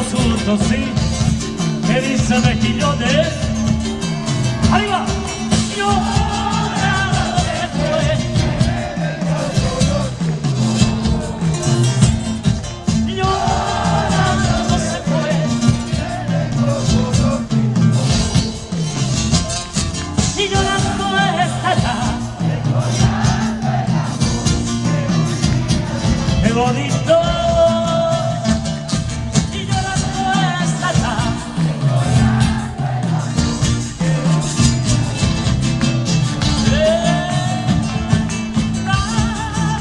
todos juntos, ¿sí? ¿Qué dice Mejillones? ¡Arriba! ¡Qué bonito! Y llorando estará.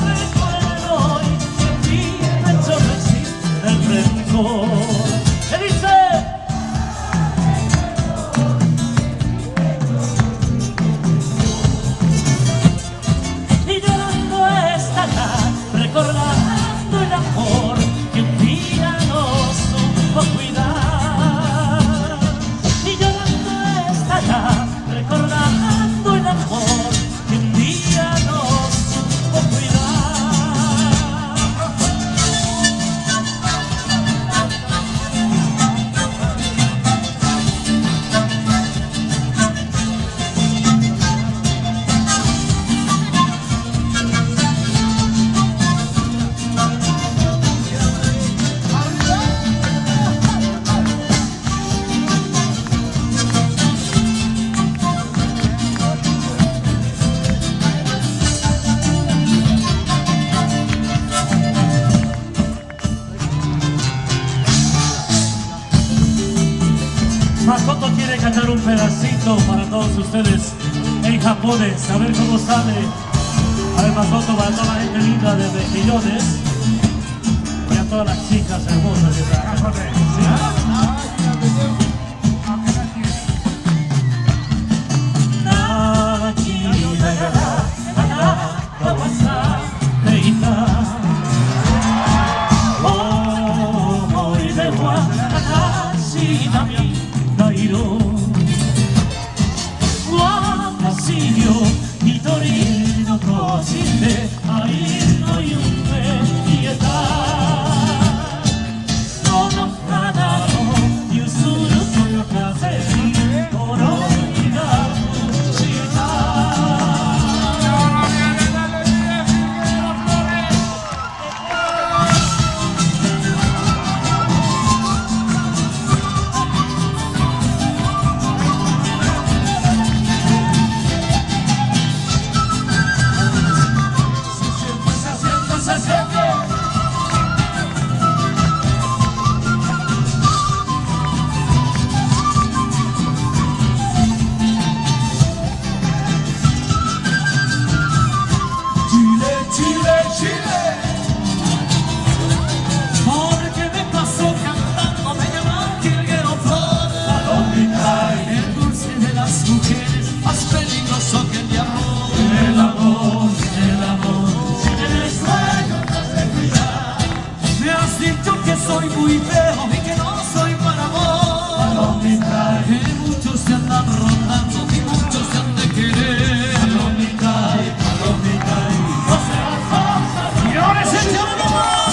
Recuerdo hoy que en mi pecho no existe el rencor. ¿Qué dice? Y llorando estará, recordando el amor que un día nos supo cuidar. Y llorando estará, recordando el amor que un día nos supo cuidar. Makoto quiere cantar un pedacito para todos ustedes en japonés, a ver cómo sale. A ver, Makoto, para toda la gente linda de Mejillones y a todas las chicas hermosas de la japonés. Soy muy feo y que no soy para vos. Que muchos se andan rondando y muchos se han de querer. No seas falsa. Y ahora se llama nomás.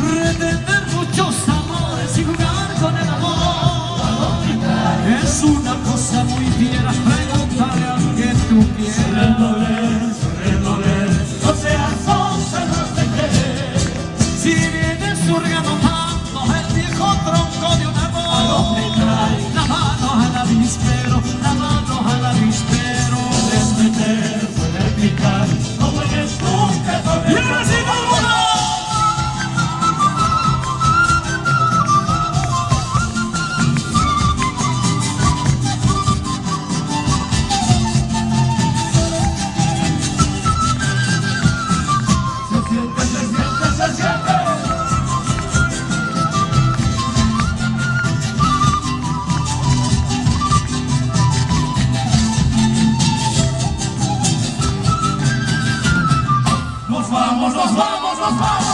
Pretender muchos amores y jugar con el amor es una cosa muy fiera. Pregúntale al que tú quieras. No seas sonsa, no te querer. Si vienes surgando el viejo tronco de un árbol, la mano al avispero, la mano al avispero. Puedes meter, puedes picar, no puedes nunca. ¡Y ahora sí, vámonos! vamos.